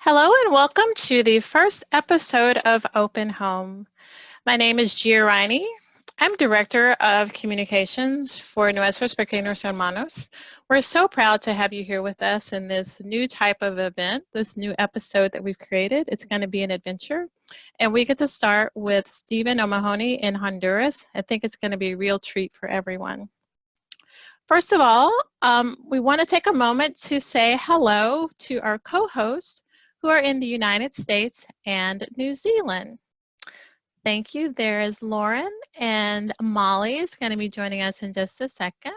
Hello and welcome to the first episode of Open Home. My name is Giovanni. I'm Director of Communications for Nuestros, Pequeños, Hermanos. We're so proud to have you here with us in this new type of event, this new episode that we've created. It's going to be an adventure. And we get to start with Stephen O'Mahony in Honduras. I think it's going to be a real treat for everyone. First of all, we want to take a moment to say hello to our co-hosts who are in the United States and New Zealand. Thank you. There is Lauren, and Molly is going to be joining us in just a second.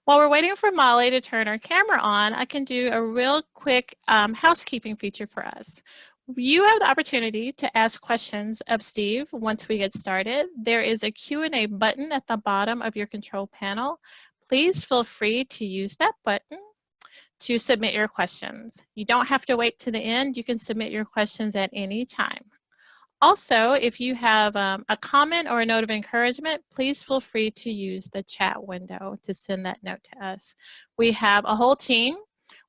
While we're waiting for Molly to turn her camera on, I can do a real quick housekeeping feature for us. You have the opportunity to ask questions of Steve once we get started. There is a Q&A button at the bottom of your control panel. Please feel free to use that button to submit your questions. You don't have to wait to the end. You can submit your questions at any time. Also, if you have a comment or a note of encouragement, please feel free to use the chat window to send that note to us. We have a whole team.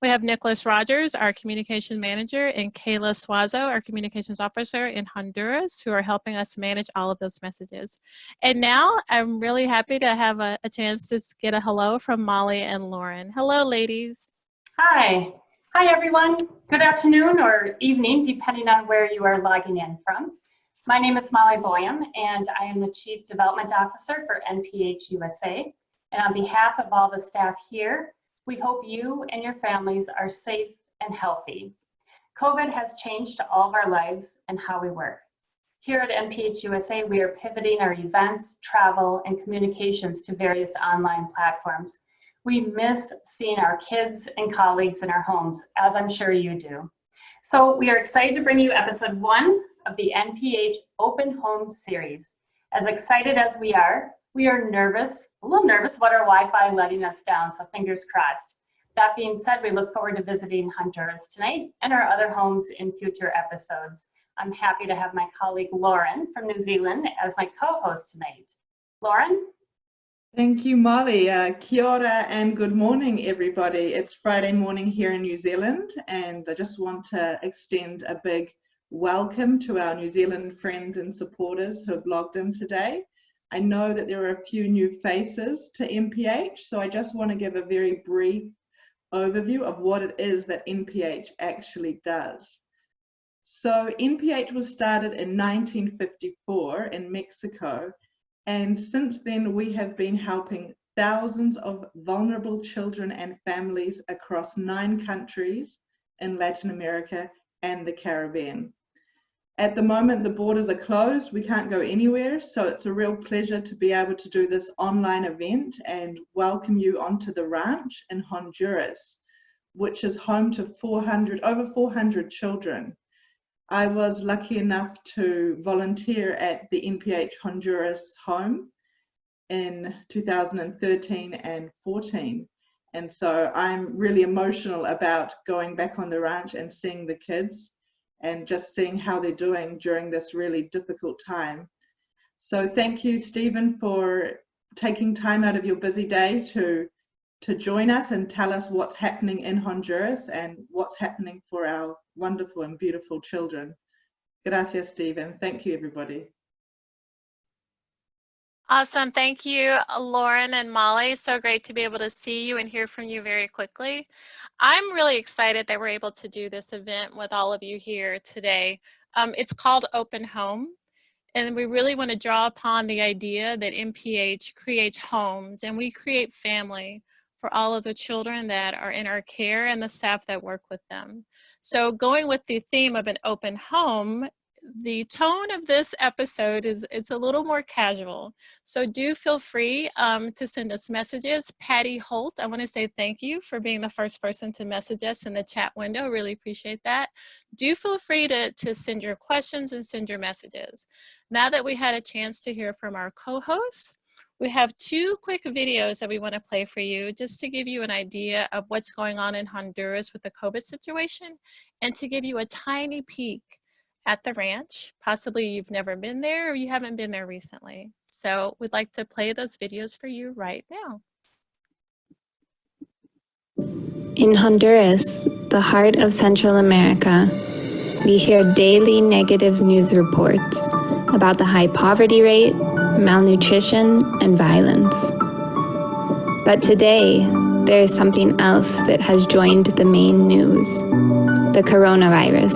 We have Nicholas Rogers, our communication manager, and Kayla Suazo, our communications officer in Honduras, who are helping us manage all of those messages. And now I'm really happy to have a chance to get a hello from Molly and Lauren. Hello, ladies. Hi. Hi, everyone. Good afternoon or evening, depending on where you are logging in from. My name is Molly Boyum, and I am the Chief Development Officer for NPH USA. And on behalf of all the staff here, we hope you and your families are safe and healthy. COVID has changed all of our lives and how we work. Here at NPH USA, we are pivoting our events, travel, and communications to various online platforms. We miss seeing our kids and colleagues in our homes, as I'm sure you do. So we are excited to bring you episode 1 of the NPH Open Home Series. As excited as we are nervous, a little nervous about our Wi-Fi letting us down, so fingers crossed. That being said, we look forward to visiting Honduras tonight and our other homes in future episodes. I'm happy to have my colleague Lauren from New Zealand as my co-host tonight. Lauren? Thank you, Molly. Kia ora and good morning, everybody. It's Friday morning here in New Zealand, and I just want to extend a big welcome to our New Zealand friends and supporters who have logged in today. I know that there are a few new faces to NPH, so I just want to give a very brief overview of what it is that NPH actually does. So NPH was started in 1954 in Mexico. And since then, we have been helping thousands of vulnerable children and families across 9 countries in Latin America and the Caribbean. At the moment, the borders are closed. We can't go anywhere. So it's a real pleasure to be able to do this online event and welcome you onto the ranch in Honduras, which is home to over 400 children. I was lucky enough to volunteer at the NPH Honduras home in 2013 and 14. And so I'm really emotional about going back on the ranch and seeing the kids and just seeing how they're doing during this really difficult time. So thank you, Stephen, for taking time out of your busy day to join us and tell us what's happening in Honduras and what's happening for our wonderful and beautiful children. Gracias, Stephen. Thank you, everybody. Awesome. Thank you, Lauren and Molly. So great to be able to see you and hear from you very quickly. I'm really excited that we're able to do this event with all of you here today. It's called Open Home. And we really want to draw upon the idea that NPH creates homes and we create family for all of the children that are in our care and the staff that work with them. So going with the theme of an open home, the tone of this episode it's a little more casual. So do feel free to send us messages. Patty Holt, I want to say thank you for being the first person to message us in the chat window. Really appreciate that. Do feel free to send your questions and send your messages. Now that we had a chance to hear from our co-hosts, we have 2 quick videos that we want to play for you just to give you an idea of what's going on in Honduras with the COVID situation and to give you a tiny peek at the ranch. Possibly you've never been there or you haven't been there recently. So we'd like to play those videos for you right now. In Honduras, the heart of Central America, we hear daily negative news reports about the high poverty rate, malnutrition, and violence. But today, there is something else that has joined the main news: the coronavirus,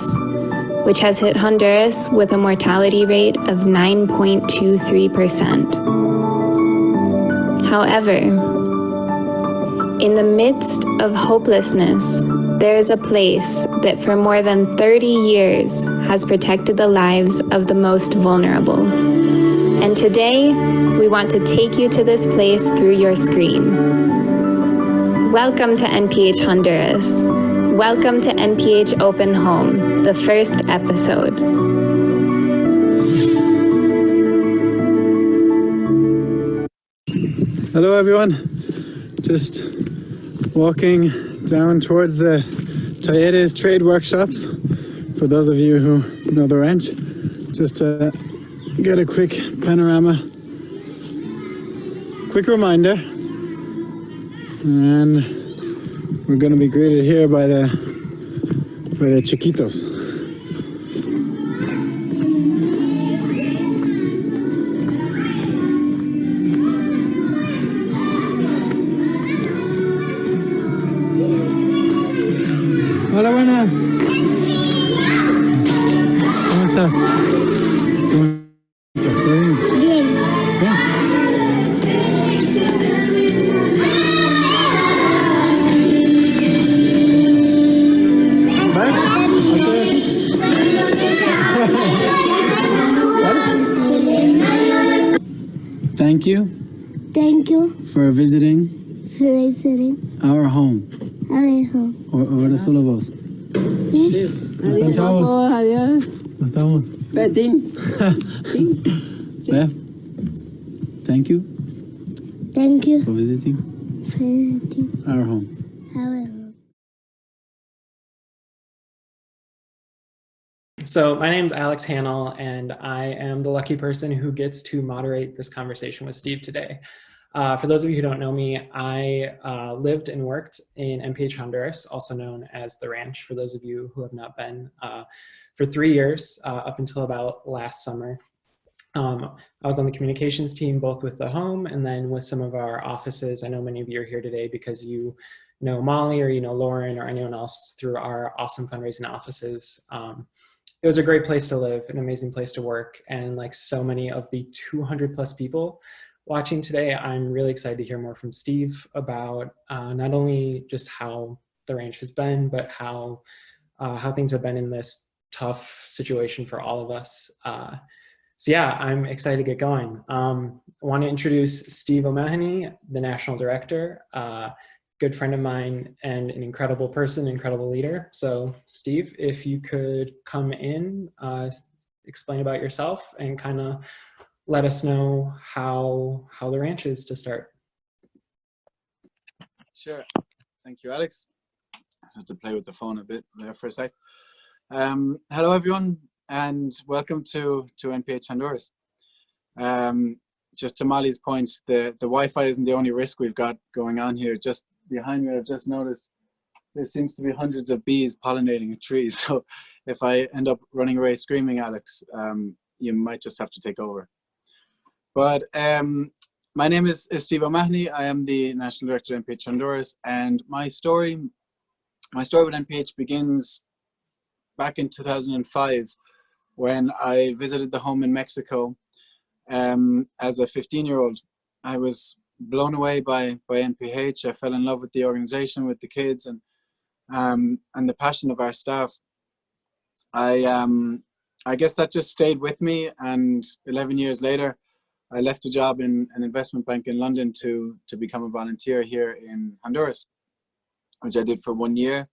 which has hit Honduras with a mortality rate of 9.23%. However, in the midst of hopelessness, there is a place that for more than 30 years has protected the lives of the most vulnerable. And today, we want to take you to this place through your screen. Welcome to NPH Honduras. Welcome to NPH Open Home, the first episode. Hello everyone, just walking down towards the Talleres trade workshops, for those of you who know the ranch, just to get a quick panorama, quick reminder, and we're going to be greeted here by the chiquitos. Hola, buenas. ¿Cómo estás? ¿Todo bien? Bien. ¿Bien? ¿Vale? Thank you. Thank you For visiting for visiting our home. our home. Ahora solo vos. ¿Cómo están, chavos? Adiós. ¿Cómo estamos? Betín. Beth, thank you Thank you for visiting for visiting our home. our home. So my name's Alex Hanel, and I am the lucky person who gets to moderate this conversation with Steve today. For those of you who don't know me, I lived and worked in NPH Honduras, also known as The Ranch, for those of you who have not been, for 3 years, up until about last summer. I was on the communications team, both with the home and then with some of our offices. I know many of you are here today because you know Molly, or you know Lauren, or anyone else through our awesome fundraising offices. It was a great place to live, an amazing place to work, and like so many of the 200 plus people watching today, I'm really excited to hear more from Steve about not only just how the ranch has been, but how things have been in this tough situation for all of us. So yeah, I'm excited to get going. I want to introduce Steve O'Mahony, the National Director, good friend of mine and an incredible person, incredible leader. So Steve, if you could come in, explain about yourself and kind of let us know how the ranch is to start. Sure. Thank you, Alex. I have to play with the phone a bit there for a sec. Hello, everyone, and welcome to NPH Honduras. Just to Molly's point, the Wi-Fi isn't the only risk we've got going on here. Just behind me, I've just noticed there seems to be hundreds of bees pollinating a tree. So if I end up running away screaming, Alex, you might just have to take over. But my name is Steve O'Mahony. I am the National Director of NPH Honduras, and my story with NPH begins back in 2005 when I visited the home in Mexico as a 15-year-old. I was blown away by NPH. I fell in love with the organization, with the kids, and the passion of our staff. I guess that just stayed with me, and 11 years later, I left a job in an investment bank in London to become a volunteer here in Honduras, which I did for 1 year.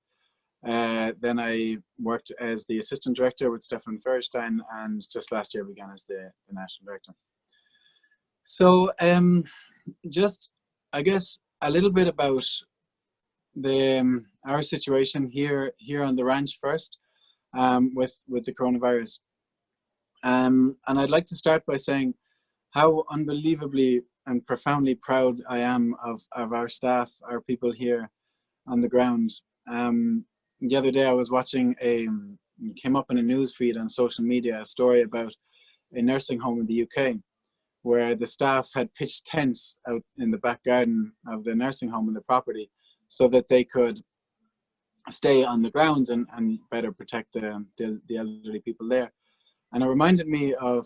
Then I worked as the assistant director with Stefan Ferstein, and just last year began as the national director. So just, I guess, a little bit about our situation here on the ranch first, with the coronavirus. And I'd like to start by saying how unbelievably and profoundly proud I am of our staff, our people here, on the ground. The other day I was watching came up in a news feed on social media, a story about a nursing home in the UK where the staff had pitched tents out in the back garden of the nursing home and the property so that they could stay on the grounds and better protect the elderly people there. And it reminded me of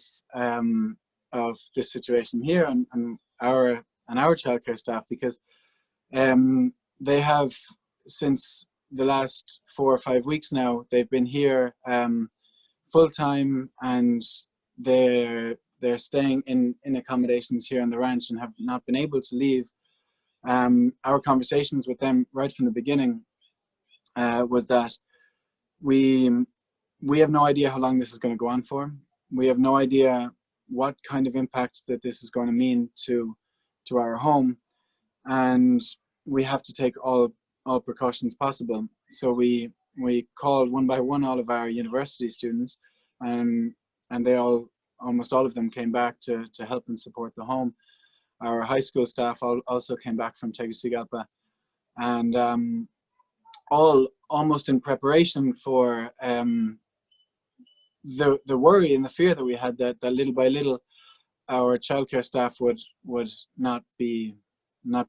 this situation here and our childcare staff, because they have, since the last 4 or 5 weeks now, they've been here full-time, and they're staying in accommodations here on the ranch and have not been able to leave. Our conversations with them right from the beginning was that we have no idea how long this is going to go on for. We have no idea what kind of impact that this is going to mean to our home, and we have to take all precautions possible. So we called one by one all of our university students, and they almost all of them came back to help and support the home. Our high school staff also came back from Tegucigalpa, and all almost in preparation for the worry and the fear that we had that little by little our childcare staff would not be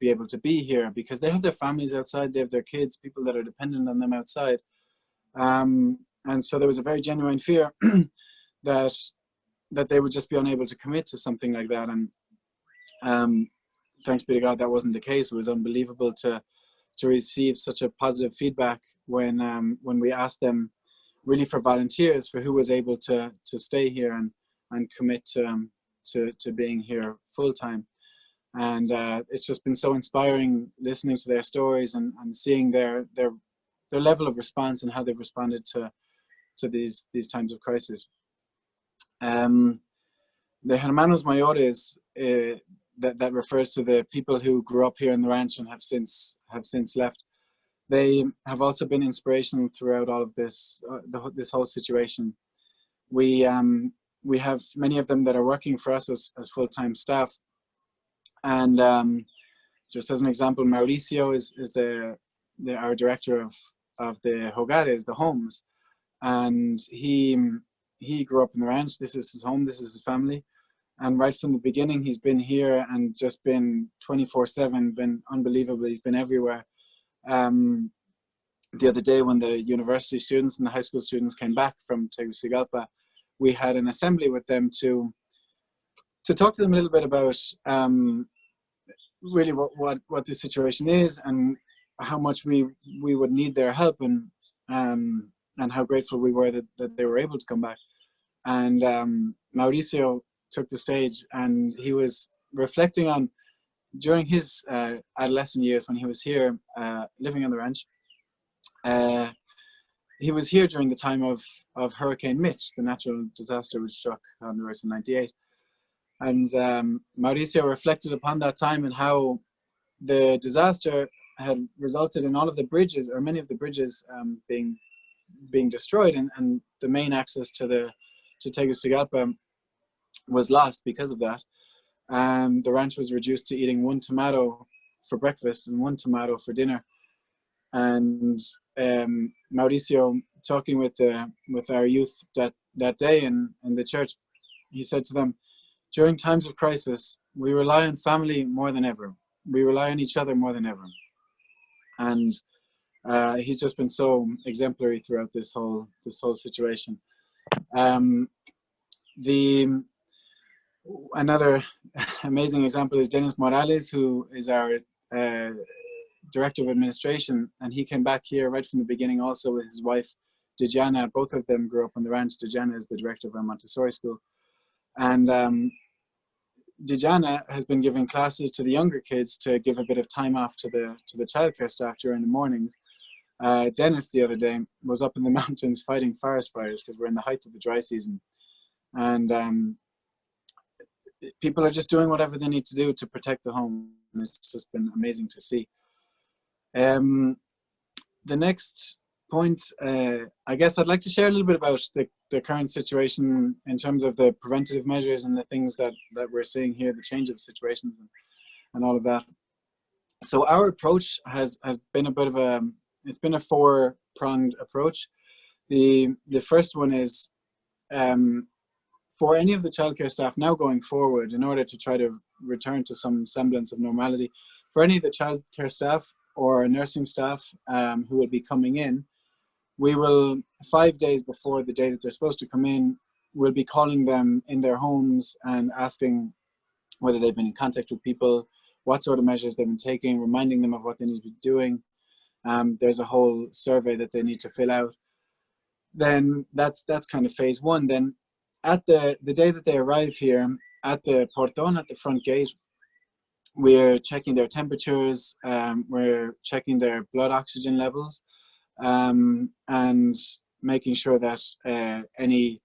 able to be here, because they have their families outside, they have their kids, people that are dependent on them outside. And so there was a very genuine fear that they would just be unable to commit to something like that. And thanks be to God, that wasn't the case. It was unbelievable to receive such a positive feedback when we asked them really for volunteers, for who was able to stay here and commit to being here full time. And it's just been so inspiring listening to their stories and seeing their level of response and how they've responded to these times of crisis. The Hermanos Mayores, that refers to the people who grew up here in the ranch and have since left. They have also been inspirational throughout all of this this whole situation. We have many of them that are working for us as full-time staff. And just as an example, Mauricio is our director of the hogares, the homes, and he grew up in the ranch. This is his home, this is his family, and right from the beginning he's been here and just been 24/7, been unbelievable. He's been everywhere. The other day when the university students and the high school students came back from Tegucigalpa, we had an assembly with them to talk to them a little bit about really what the situation is and how much we would need their help, and how grateful we were that they were able to come back. And Mauricio took the stage, and he was reflecting on during his adolescent years when he was here living on the ranch. He was here during the time of Hurricane Mitch, the natural disaster which struck Honduras in '98. And Mauricio reflected upon that time and how the disaster had resulted in all of the bridges, or many of the bridges, being destroyed, and the main access to Tegucigalpa was lost because of that. The ranch was reduced to eating 1 tomato for breakfast and 1 tomato for dinner. And Mauricio, talking with our youth that day in the church, he said to them, during times of crisis, we rely on family more than ever. We rely on each other more than ever. And he's just been so exemplary throughout this whole situation. Another amazing example is Dennis Morales, who is our Director of Administration, and he came back here right from the beginning also with his wife, Dejana. Both of them grew up on the ranch. Dejana is the director of our Montessori school. And Dejana has been giving classes to the younger kids to give a bit of time off to the childcare staff during the mornings. Dennis the other day was up in the mountains fighting forest fires because we're in the height of the dry season. And people are just doing whatever they need to do to protect the home. And it's just been amazing to see. The next point, I guess I'd like to share a little bit about the current situation in terms of the preventative measures and the things that we're seeing here, the change of situations and all of that. So our approach has been a bit of it's been a four-pronged approach. The first one is for any of the childcare staff now going forward, in order to try to return to some semblance of normality, for any of the childcare staff or nursing staff who will be coming in, we will, 5 days before the day that they're supposed to come in, we'll be calling them in their homes and asking whether they've been in contact with people, what sort of measures they've been taking, reminding them of what they need to be doing. There's a whole survey that they need to fill out. Then that's kind of phase one. Then at the day that they arrive here, at the portón, at the front gate, we're checking their temperatures, we're checking their blood oxygen levels, and making sure that any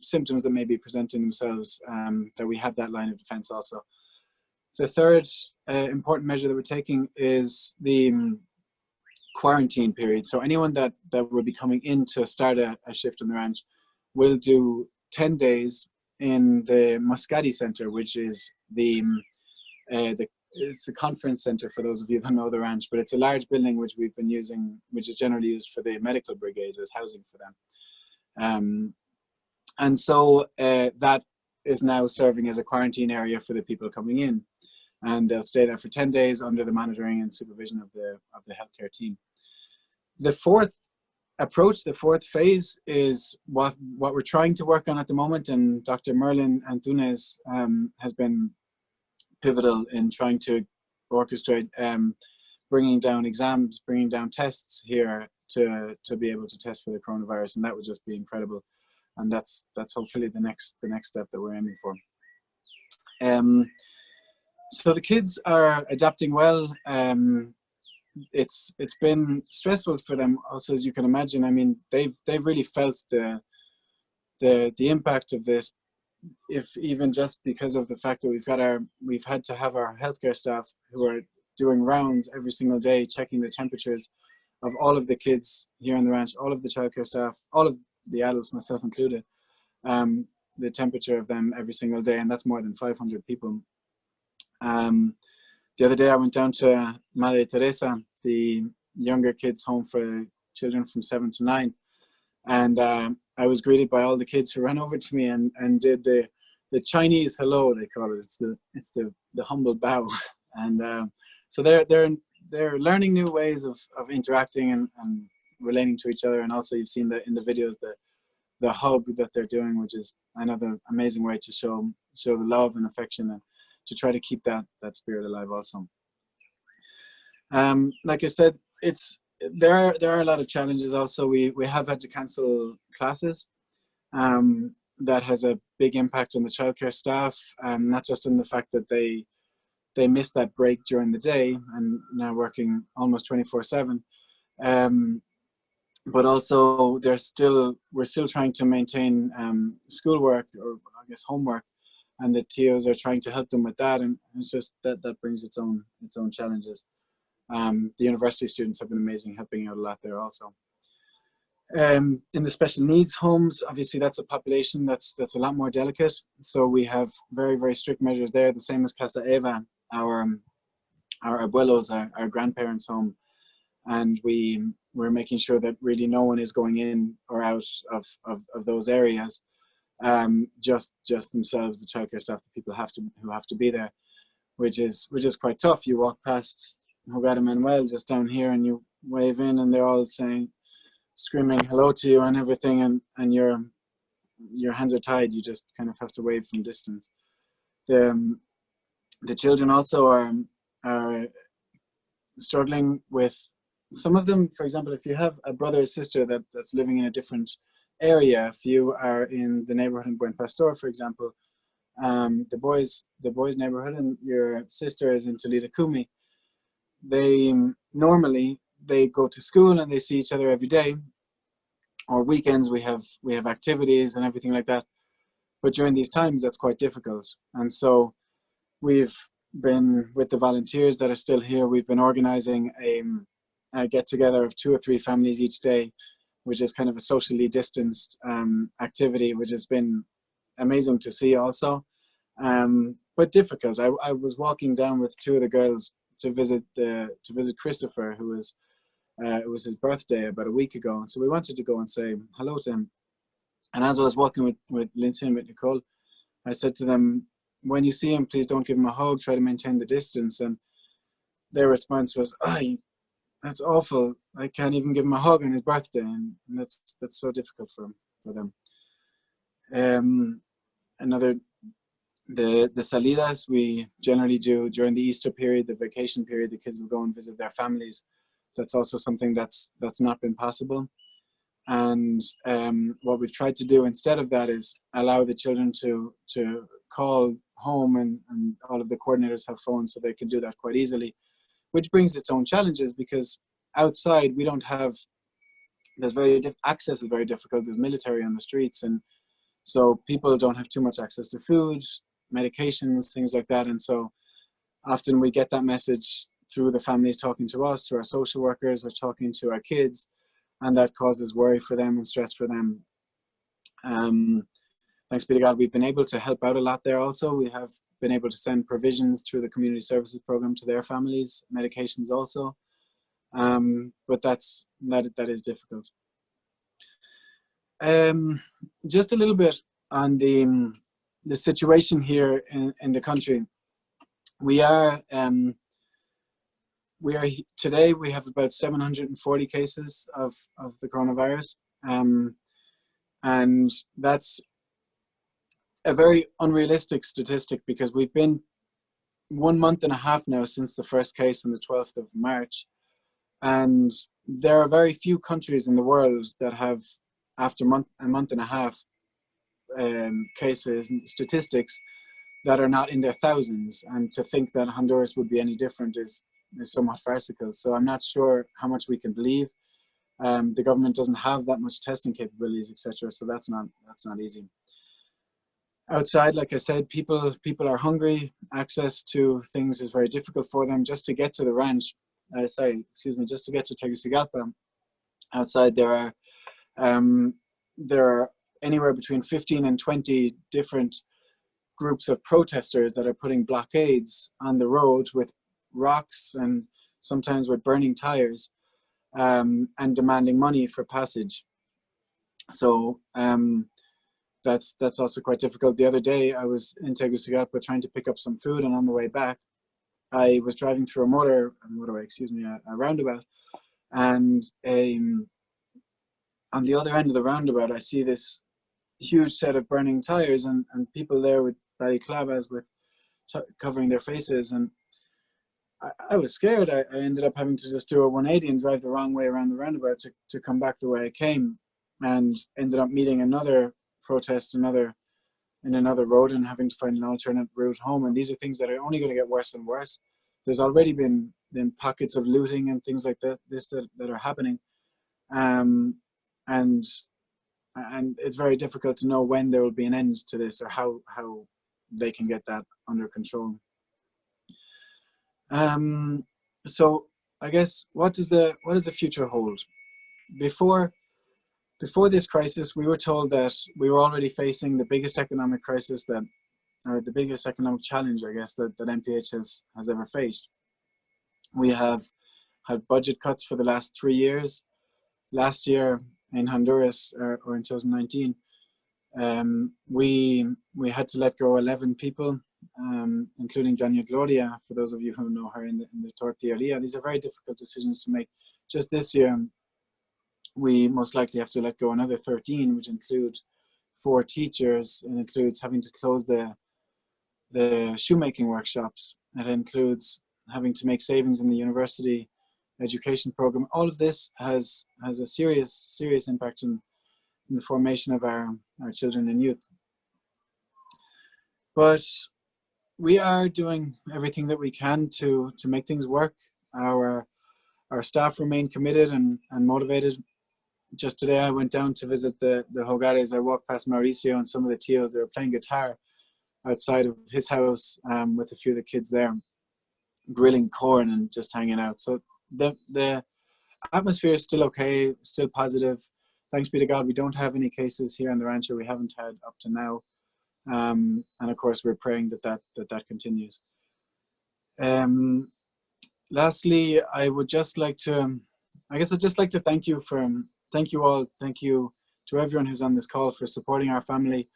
symptoms that may be presenting themselves, that we have that line of defense also. The third important measure that we're taking is the quarantine period. So anyone that will be coming in to start a shift on the ranch will do 10 days in the Muscati Center, which is it's the conference center for those of you who know the ranch, but it's a large building which we've been using, which is generally used for the medical brigades as housing for them. And so that is now serving as a quarantine area for the people coming in, and they'll stay there for 10 days under the monitoring and supervision of the healthcare team. The fourth approach, the fourth phase, is what we're trying to work on at the moment, and Dr. Merlin Antunes has been pivotal in trying to orchestrate bringing down exams, bringing down tests here to be able to test for the coronavirus, and that would just be incredible. And that's hopefully the next step that we're aiming for. So the kids are adapting well. It's been stressful for them also, as you can imagine. I mean, they've really felt the impact of this, if even just because of the fact that we've had to have our healthcare staff who are doing rounds every single day, checking the temperatures of all of the kids here on the ranch, all of the childcare staff, all of the adults, myself included, the temperature of them every single day, and that's more than 500 people. The other day I went down to Madre Teresa, the younger kids' home for children from 7 to 9, and I was greeted by all the kids who ran over to me and did the Chinese hello, they call it. It's the humble bow, and so they're learning new ways of interacting and relating to each other. And also, you've seen in the videos the hug that they're doing, which is another amazing way to show the love and affection, and to try to keep that spirit alive also. Like I said, there are a lot of challenges also. We have had to cancel classes. That has a big impact on the childcare staff, not just in the fact that they missed that break during the day and now working almost 24/7, but also we're still trying to maintain schoolwork, or I guess homework, and the TOs are trying to help them with that, and it's just that brings its own challenges. The university students have been amazing, helping out a lot there also. In the special needs homes, obviously that's a population that's a lot more delicate, so we have very, very strict measures there, the same as Casa Eva, our abuelos, our grandparents' home, and we're making sure that really no one is going in or out of those areas, just themselves, the childcare staff, the people who have to be there, which is quite tough. You walk past Hogar Manuel just down here and you wave in and they're all screaming hello to you and everything, and your hands are tied. You just kind of have to wave from distance. The children also are struggling with, some of them, for example, if you have a brother or sister that's living in a different area, if you are in the neighborhood in Buen Pastor, for example, the boys neighborhood, and your sister is in Toledo Kumi, they normally go to school and they see each other every day, or weekends we have activities and everything like that, but during these times that's quite difficult. And so we've been, with the volunteers that are still here, we've been organizing a get-together of 2 or 3 families each day, which is kind of a socially distanced activity, which has been amazing to see also. But but difficult. I was walking down with two of the girls to visit Christopher, who was it was his birthday about a week ago, so we wanted to go and say hello to him. And as I was walking with Lindsay and with Nicole, I said to them, when you see him, please don't give him a hug, try to maintain the distance. And their response was, "Ay, that's awful. I can't even give him a hug on his birthday." And that's so difficult for them. The salidas we generally do during the Easter period, the vacation period, the kids will go and visit their families. That's also something that's not been possible. And what we've tried to do instead of that is allow the children to call home, and all of the coordinators have phones, so they can do that quite easily, which brings its own challenges, because outside we don't have, access is very difficult. There's military on the streets, and so people don't have too much access to food, medications, things like that. And so often we get that message through the families talking to us, to our social workers, or talking to our kids, and that causes worry for them and stress for them. Thanks be to God, we've been able to help out a lot there also. We have been able to send provisions through the community services program to their families, medications also. But that is difficult. Just a little bit on the situation here in the country. Today we have about 740 cases of the coronavirus, and that's a very unrealistic statistic, because we've been 1 month and a half now since the first case on the 12th of March, and there are very few countries in the world that have, after a month and a half, cases and statistics that are not in their thousands. And to think that Honduras would be any different is somewhat farcical. So I'm not sure how much we can believe. The government doesn't have that much testing capabilities, etc. So that's not easy. Outside, like I said, people are hungry. Access to things is very difficult for them. Just to get to the ranch, just to get to Tegucigalpa, outside there are anywhere between 15 and 20 different groups of protesters that are putting blockades on the road with rocks and sometimes with burning tires, and demanding money for passage. So that's also quite difficult. The other day I was in Tegucigalpa trying to pick up some food, and on the way back I was driving through a roundabout, and on the other end of the roundabout I see this huge set of burning tires, and people there with balaclavas with covering their faces, and I was scared. I ended up having to just do a 180 and drive the wrong way around the roundabout to come back the way I came, and ended up meeting another protest in another road and having to find an alternate route home. And these are things that are only going to get worse and worse. There's already been pockets of looting and things like that are happening, and it's very difficult to know when there will be an end to this, or how they can get that under control. So I guess what does the future hold? Before this crisis, we were told that we were already facing the biggest economic crisis or the biggest economic challenge, I guess, that NPH has ever faced. We have had budget cuts for the last 3 years. Last year in Honduras, or in 2019, we had to let go 11 people, including Doña Gloria, for those of you who know her in the tortilleria. These are very difficult decisions to make. Just this year, we most likely have to let go another 13, which include 4 teachers. It includes having to close the shoemaking workshops. It includes having to make savings in the university education program. All of this has a serious impact in the formation of our children and youth. But we are doing everything that we can to make things work. Our staff remain committed and motivated. Just today I went down to visit the Hogares. I walked past Mauricio and some of the tios. They were playing guitar outside of his house, with a few of the kids there, grilling corn and just hanging out. So the atmosphere is still okay, still positive. Thanks be to God, we don't have any cases here in the rancho. We haven't had up to now. And of course, we're praying that continues. Lastly, I would just like to, I guess I'd just like to thank you all. Thank you to everyone who's on this call for supporting our family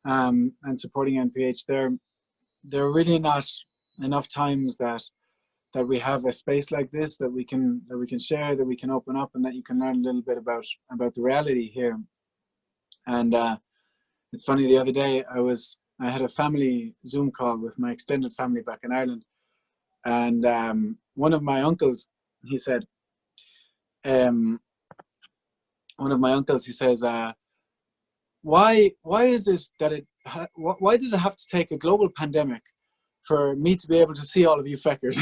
and supporting NPH. There are really not enough times that we have a space like this that we can share, that we can open up, and that you can learn a little bit about the reality here. And it's funny, the other day I had a family Zoom call with my extended family back in Ireland, and one of my uncles, he said, why is it that why did it have to take a global pandemic for me to be able to see all of you feckers?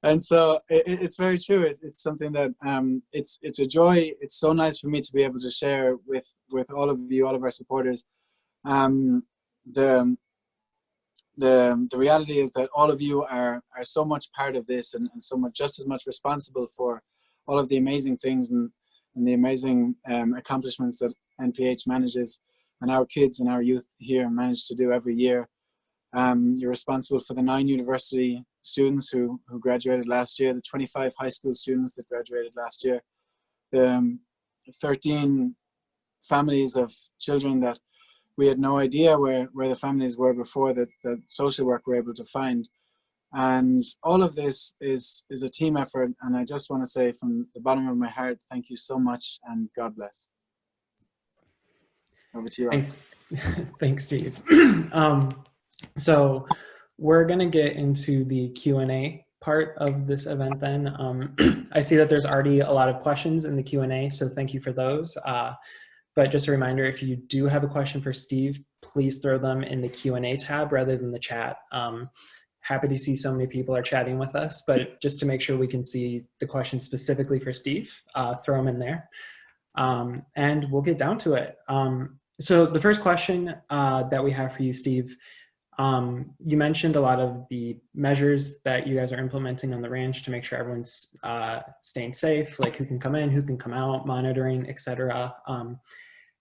And so it's very true. It's something that it's a joy. It's so nice for me to be able to share with all of you, all of our supporters. The reality is that all of you are so much part of this, and so much, just as much responsible for all of the amazing things and the amazing accomplishments that NPH manages, and our kids and our youth here manage to do every year. You're responsible for the 9 university students who graduated last year, the 25 high school students that graduated last year, the 13 families of children that we had no idea where the families were before, that social work were able to find. And all of this is a team effort, and I just want to say from the bottom of my heart, thank you so much, and God bless. Over to you, Alex. Thanks, Steve. So we're going to get into the Q&A part of this event then. I see that there's already a lot of questions in the Q&A, so thank you for those. But just a reminder, if you do have a question for Steve, please throw them in the Q&A tab rather than the chat. Happy to see so many people are chatting with us, but just to make sure we can see the question specifically for Steve, throw them in there. And we'll get down to it. So the first question that we have for you, Steve, you mentioned a lot of the measures that you guys are implementing on the ranch to make sure everyone's staying safe, like who can come in, who can come out, monitoring, etc.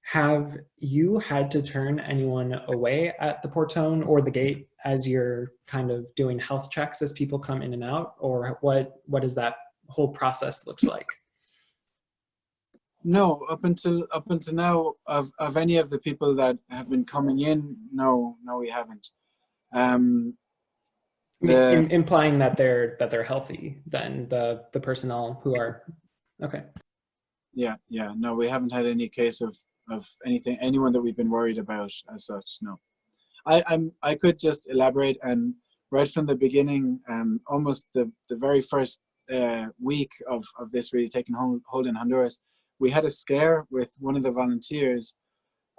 Have you had to turn anyone away at the portone or the gate as you're kind of doing health checks as people come in and out, or what does that whole process looks like? No, up until now, of any of the people that have been coming in, no, we haven't. Implying that they're healthy, then the personnel who are okay. Yeah, no, we haven't had any case of anyone that we've been worried about as such. No, I could just elaborate, and right from the beginning, almost the very first week of this really taking hold in Honduras, we had a scare with one of the volunteers,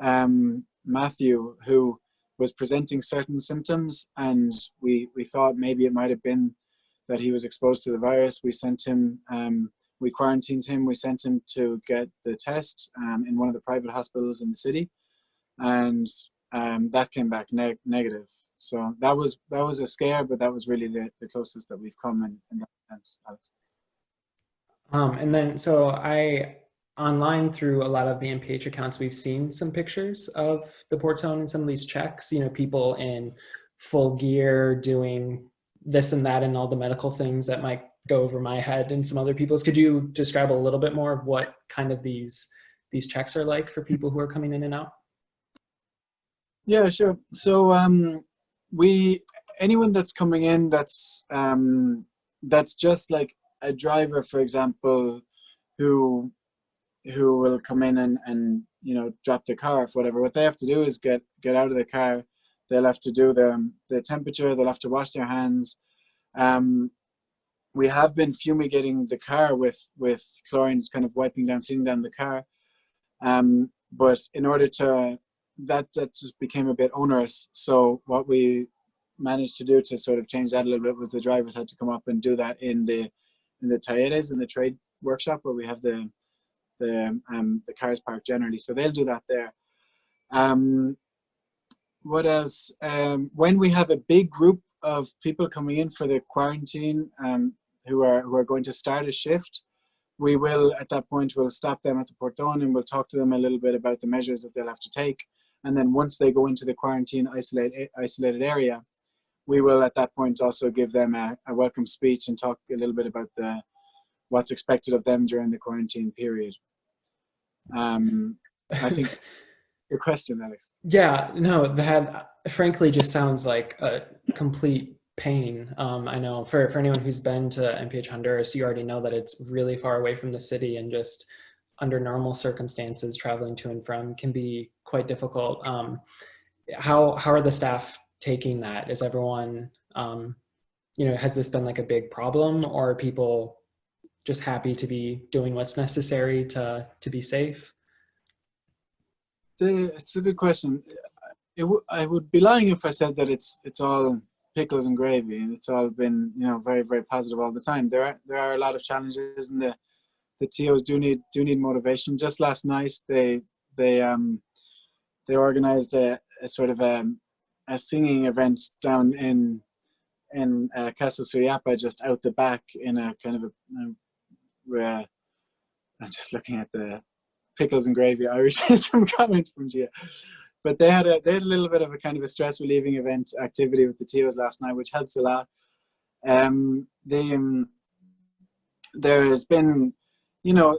Matthew, who was presenting certain symptoms, and we thought maybe it might have been that he was exposed to the virus. We sent him, we quarantined him, we sent him to get the test in one of the private hospitals in the city, and that came back negative. So that was a scare, but that was really the closest that we've come in that sense, Alex. And then, so online through a lot of the NPH accounts, we've seen some pictures of the portone and some of these checks, people in full gear doing this and that and all the medical things that might go over my head and some other people's. Could you describe a little bit more of what kind of these checks are like for people who are coming in and out? Yeah, sure. So anyone that's coming in that's just like a driver, for example, who will come in and drop their car off, whatever. What they have to do is get out of the car. They'll have to do the temperature. They'll have to wash their hands. We have been fumigating the car with chlorine, kind of cleaning down the car. But in order to that just became a bit onerous. So what we managed to do to sort of change that a little bit was the drivers had to come up and do that in the talleres, in the trade workshop where we have the cars parked generally. So they'll do that there. What else? When we have a big group of people coming in for the quarantine who are going to start a shift, we will, at that point, we'll stop them at the portone and we'll talk to them a little bit about the measures that they'll have to take. And then once they go into the quarantine isolated area, we will at that point also give them a welcome speech and talk a little bit about what's expected of them during the quarantine period. I think your question, Alex. Yeah, no, that frankly just sounds like a complete pain. I know for anyone who's been to NPH Honduras, you already know that it's really far away from the city, and just under normal circumstances, traveling to and from can be quite difficult. How are the staff taking that? Is everyone, has this been like a big problem, or are people just happy to be doing what's necessary to be safe? It's a good question. I would be lying if I said that it's all pickles and gravy and it's all been very, very positive all the time. There are a lot of challenges, and the TOs do need motivation. Just last night they organized a sort of a singing event down in Casa Suyapa, just out the back, in a kind of where I'm just looking at the pickles and gravy Irishism comment from Gia. But they had a little bit of a kind of a stress relieving event activity with the TOs last night, which helps a lot. There has been,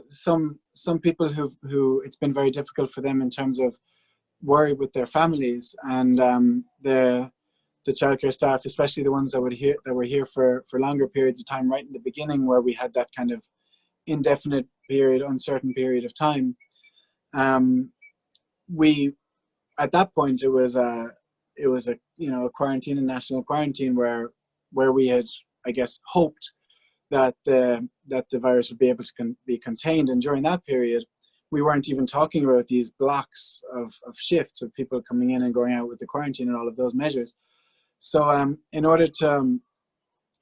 some people who it's been very difficult for them in terms of worry with their families, and the childcare staff, especially the ones that were here for longer periods of time, right in the beginning, where we had that kind of indefinite period, uncertain period of time. We, at that point, it was a quarantine, a national quarantine, where we had, I guess, hoped that the virus would be able to be contained. And during that period, we weren't even talking about these blocks of shifts of people coming in and going out with the quarantine and all of those measures. So in order to,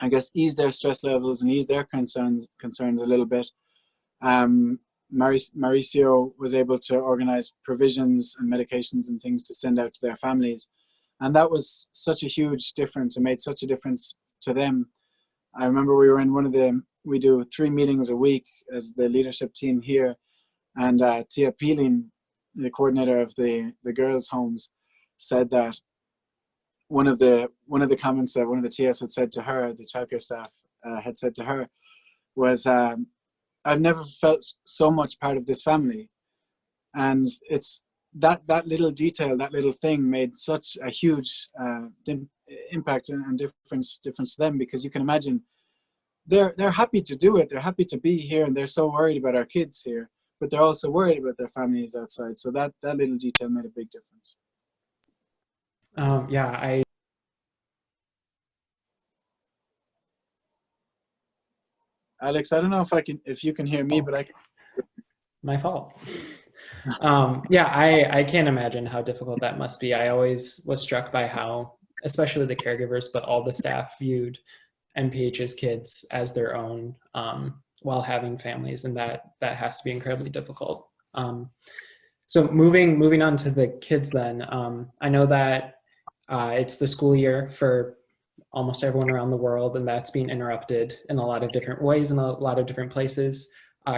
I guess, ease their stress levels and ease their concerns a little bit, Mauricio was able to organize provisions and medications and things to send out to their families. And that was such a huge difference. It made such a difference to them. I remember we were in we do 3 meetings a week as the leadership team here. And Tia Peeling, the coordinator of the girls' homes, said that one of the comments that one of the TS had said to her, the childcare staff had said to her, was, I've never felt so much part of this family. And it's that little detail, that little thing made such a huge impact and difference to them, because you can imagine they're happy to do it. They're happy to be here, and they're so worried about our kids here, but they're also worried about their families outside. So that little detail made a big difference. Alex, I don't know if you can hear me, but I can. My fault. I can't imagine how difficult that must be. I always was struck by how, especially the caregivers, but all the staff viewed NPH's kids as their own while having families, and that has to be incredibly difficult. So moving on to the kids then, I know that it's the school year for almost everyone around the world, and that's being interrupted in a lot of different ways in a lot of different places.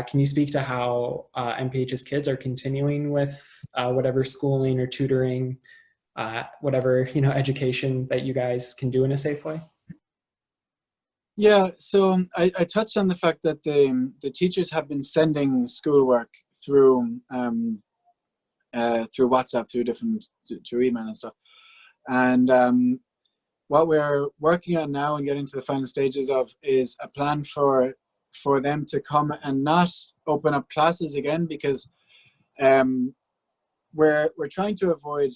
Can you speak to how NPH's kids are continuing with whatever schooling or tutoring, whatever education that you guys can do in a safe way? Yeah, so I touched on the fact that the teachers have been sending schoolwork through WhatsApp, through email and stuff, and what we're working on now and getting to the final stages of is a plan for them to come and not open up classes again, because we're trying to avoid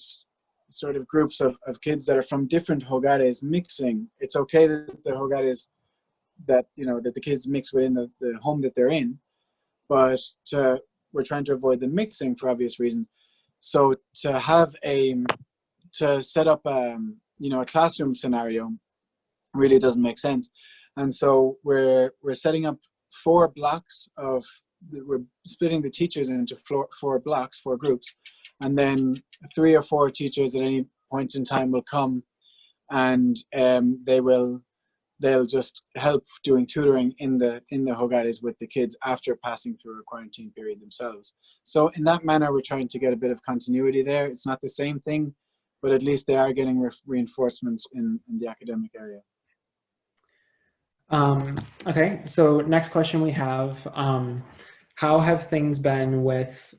sort of groups of kids that are from different hogares mixing. It's okay that the hogares that the kids mix within the home that they're in, but we're trying to avoid the mixing for obvious reasons. So to set up a classroom scenario really doesn't make sense. And so we're setting up 4 blocks we're splitting the teachers into 4 blocks, 4 groups, and then 3 or 4 teachers at any point in time will come, and they will they'll just help doing tutoring in the hogares with the kids after passing through a quarantine period themselves. So in that manner, we're trying to get a bit of continuity there. It's not the same thing, but at least they are getting reinforcements in the academic area. Okay, so next question we have, how have things been with,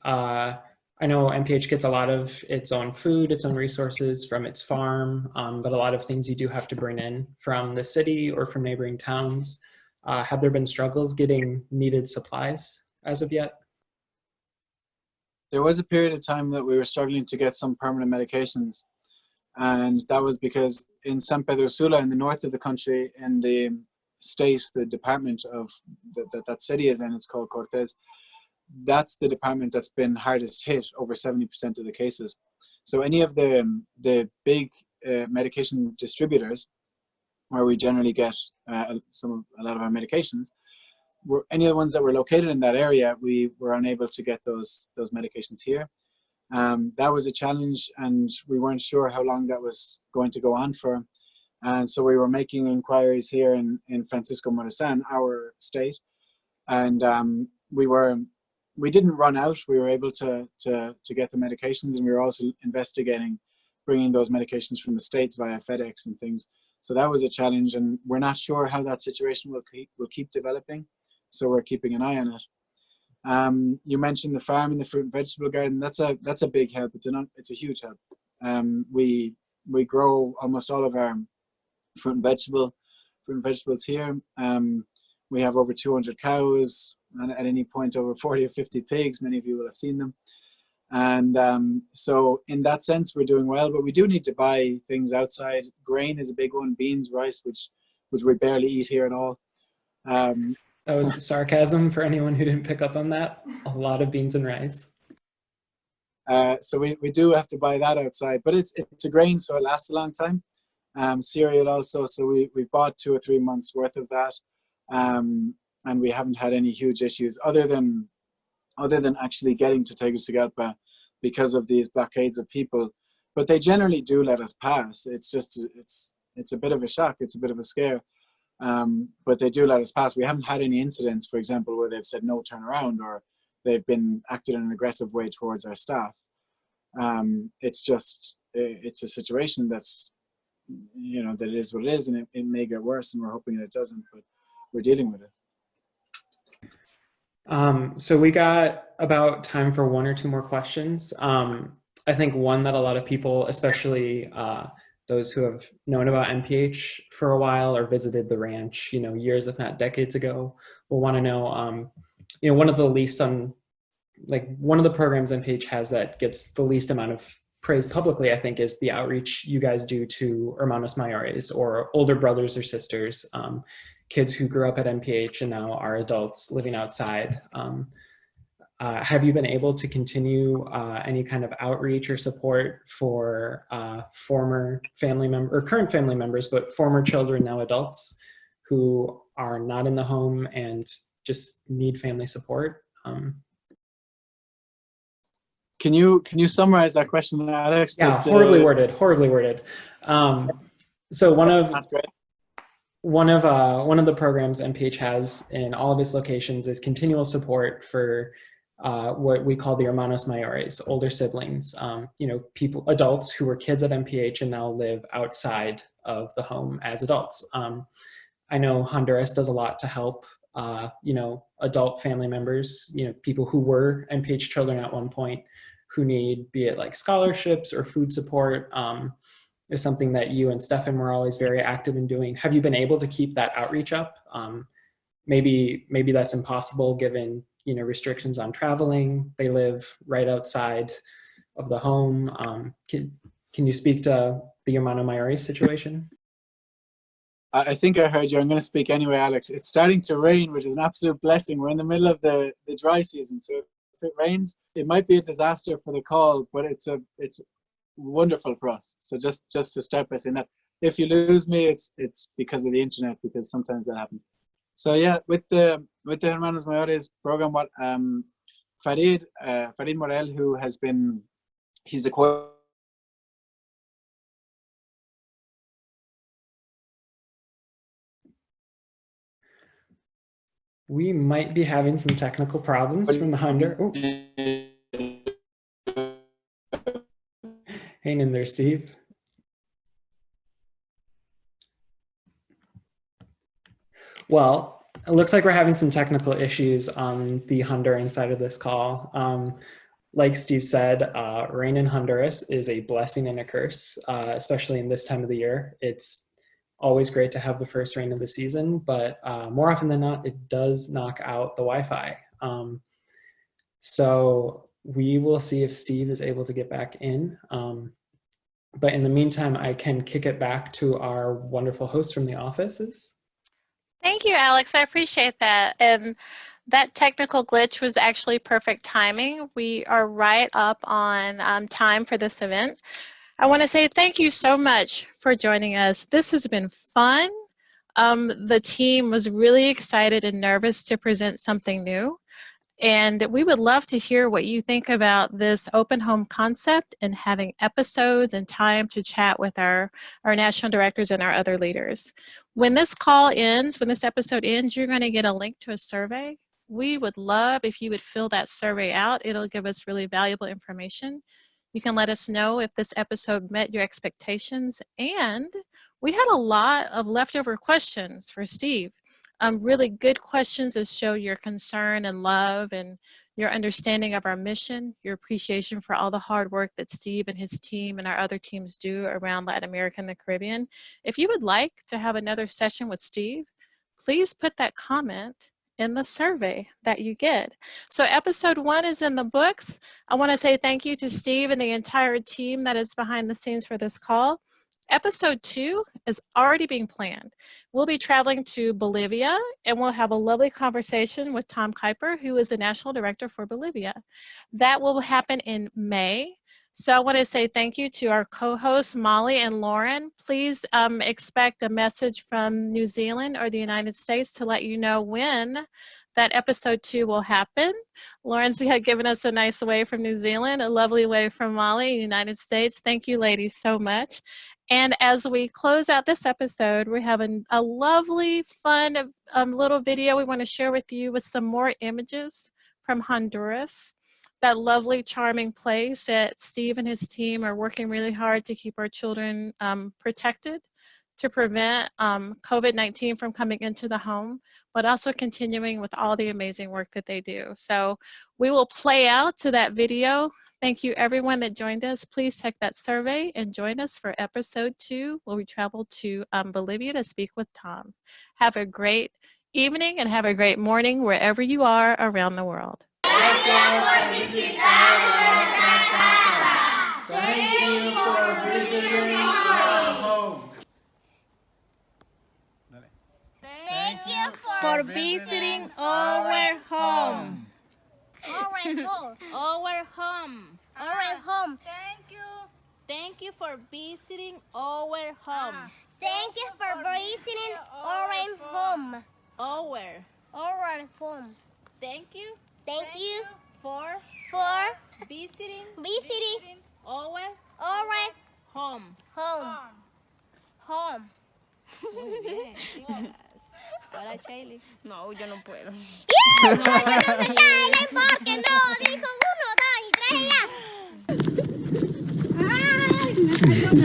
I know NPH gets a lot of its own food, its own resources from its farm, but a lot of things you do have to bring in from the city or from neighboring towns. Have there been struggles getting needed supplies as of yet? There was a period of time that we were struggling to get some permanent medications. And that was because in San Pedro Sula, in the north of the country, in the state, the department of that city is in, it's called Cortez. That's the department that's been hardest hit, over 70% of the cases. So any of the big medication distributors, where we generally get a lot of our medications, any of the ones that were located in that area, we were unable to get those medications here. That was a challenge, and we weren't sure how long that was going to go on for. And so we were making inquiries here in Francisco Morazan, our state, and we didn't run out. We were able to get the medications, and we were also investigating bringing those medications from the States via FedEx and things. So that was a challenge, and we're not sure how that situation will keep developing. So we're keeping an eye on it. You mentioned the farm and the fruit and vegetable garden. That's a big help. It's a huge help. We grow almost all of our fruit and vegetables here. We have over 200 cows, and at any point over 40 or 50 pigs. Many of you will have seen them. And so in that sense, we're doing well, but we do need to buy things outside. Grain is a big one, beans, rice, which we barely eat here at all. That was sarcasm for anyone who didn't pick up on that. A lot of beans and rice. So we do have to buy that outside, but it's a grain, so it lasts a long time. Cereal also, so we bought 2 or 3 months worth of that. And we haven't had any huge issues other than actually getting to Tegucigalpa because of these blockades of people. But they generally do let us pass. It's just, it's a bit of a shock. It's a bit of a scare. But they do let us pass. We haven't had any incidents, for example, where they've said no, turn around, or they've been acted in an aggressive way towards our staff. It's a situation that's, that it is what it is, and it may get worse, and we're hoping that it doesn't, but we're dealing with it. So we got about time for 1 or 2 more questions. I think one that a lot of people, especially those who have known about NPH for a while or visited the ranch, years if not decades ago, will want to know, one of the programs NPH has that gets the least amount of praise publicly, I think, is the outreach you guys do to Hermanos Mayores, or older brothers or sisters, kids who grew up at NPH and now are adults living outside. Have you been able to continue any kind of outreach or support for former family members, or current family members, but former children, now adults, who are not in the home and just need family support? Can you summarize that question, Alex? Yeah, horribly worded. So one of the programs NPH has in all of its locations is continual support for what we call the Hermanos Mayores, older siblings, adults who were kids at NPH and now live outside of the home as adults. I know Honduras does a lot to help, adult family members, people who were NPH children at one point who need, be it like scholarships or food support, is something that you and Stefan were always very active in doing. Have you been able to keep that outreach up? Maybe that's impossible given, restrictions on traveling. They live right outside of the home. Can you speak to the Hermano Mayores situation? I think I heard you. I'm going to speak anyway, Alex. It's starting to rain, which is an absolute blessing. We're in the middle of the dry season, so if it rains, it might be a disaster for the call, but it's wonderful for us. So just to start by saying that, if you lose me, it's because of the internet, because sometimes that happens. So yeah, with the Hermanos Mayores program, what Farid Morel, who has been, he's the We might be having some technical problems from the Honduras. Oh. Hang in there, Steve. Well, it looks like we're having some technical issues on the Honduran side of this call. Like Steve said, rain in Honduras is a blessing and a curse, especially in this time of the year. It's always great to have the first rain of the season, but more often than not, it does knock out the Wi-Fi. So we will see if Steve is able to get back in. But in the meantime, I can kick it back to our wonderful host from the offices. Thank you, Alex. I appreciate that. And that technical glitch was actually perfect timing. We are right up on time for this event. I want to say thank you so much for joining us. This has been fun. The team was really excited and nervous to present something new. And we would love to hear what you think about this open home concept and having episodes and time to chat with our national directors and our other leaders. When this call ends, when this episode ends, you're going to get a link to a survey. We would love if you would fill that survey out. It'll give us really valuable information. You can let us know if this episode met your expectations. And we had a lot of leftover questions for Steve. Really good questions that show your concern and love and your understanding of our mission, your appreciation for all the hard work that Steve and his team and our other teams do around Latin America and the Caribbean. If you would like to have another session with Steve, please put that comment in the survey that you get. So episode 1 is in the books. I want to say thank you to Steve and the entire team that is behind the scenes for this call. Episode 2 is already being planned. We'll be traveling to Bolivia and we'll have a lovely conversation with Tom Kuiper, who is the National Director for Bolivia. That will happen in May. So I want to say thank you to our co-hosts, Molly and Lauren. Please expect a message from New Zealand or the United States to let you know when that episode 2 will happen. Lauren's given us a nice way from New Zealand, a lovely way from Molly, United States. Thank you, ladies, so much. And as we close out this episode, we're having a lovely, fun little video we want to share with you with some more images from Honduras. That lovely, charming place that Steve and his team are working really hard to keep our children protected, to prevent COVID-19 from coming into the home, but also continuing with all the amazing work that they do. So we will play out to that video. Thank you everyone that joined us. Please take that survey and join us for episode 2 where we travel to Bolivia to speak with Tom. Have a great evening and have a great morning wherever you are around the world. Gracias por visitar nuestra casa. Thank you for visiting our home. Thank you for visiting our home. Our home. Our home. Our home. Thank you. Thank you for visiting our home. Thank you for visiting our home. Our home. Thank you. Thank you for visiting our home. Home. Muy bien. Yes. Ahora Shaylee. No, yo no puedo. No, porque no, dijo 1, 2 y 3 ya.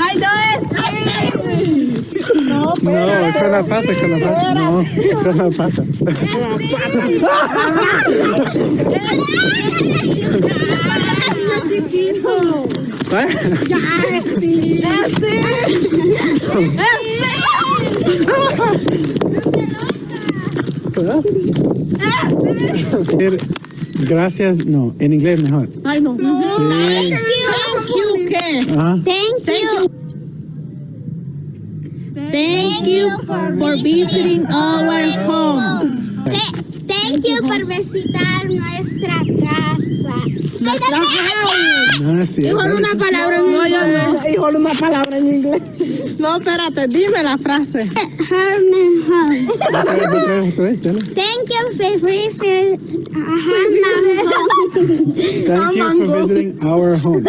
¡Ay, no es! No, no, con la pata, con la pata. No, con la pata. Gracias, no, en inglés mejor. Ay, no. Sí. ¿Qué? Thank you for visiting our home. Thank you por visitar nuestra casa. No, sí, Dijo una palabra en inglés. Dijo una palabra en inglés. No, espérate, dime la frase. Hermanos. Thank you for visiting Thank you for visiting our home.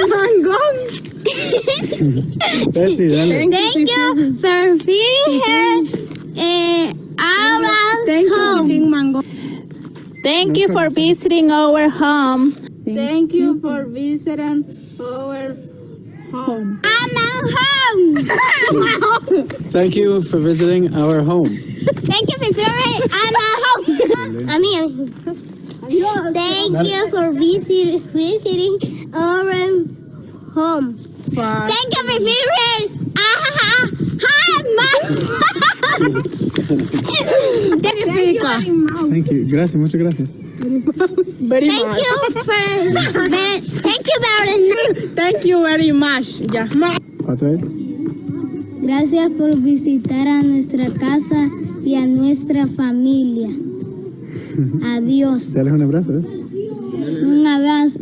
Bessie, dale. Thank you for visiting our home. Thank you for visiting our home. Thank you for visiting our home. I'm at home. Thank you for visiting our home. Thank you for visiting. I'm at home. Thank you for visiting our home. Thank you for visiting. Thank you. Gracias, muchas gracias. Very much. Thank you very much. Thank you very much. Ya. ¿Otra vez? Gracias por visitar a nuestra casa y a nuestra familia. Adiós. Dale un abrazo. Un abrazo.